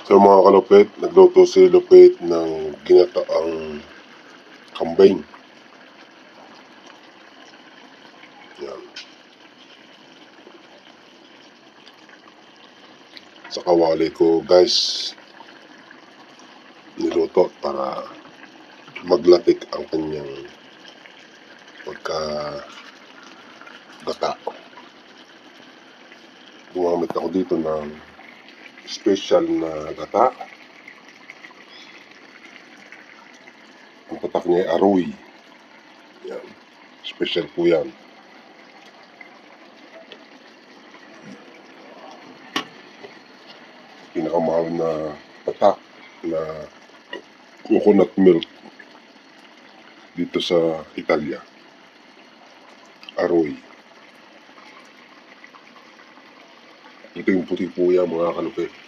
So mga kalupit, nagluto si Lupit ng ginataang kambing. Yan. Sa kawali ko guys, niluto para maglatik ang kanyang pagkagata. Gumamit ako dito ng special na gata. Ang tatak niya ay aroy. Yan. Special po yan. Pinakamahal na tatak na coconut milk dito sa Italia. Aroy. Puting-puti po yan mga kalupit.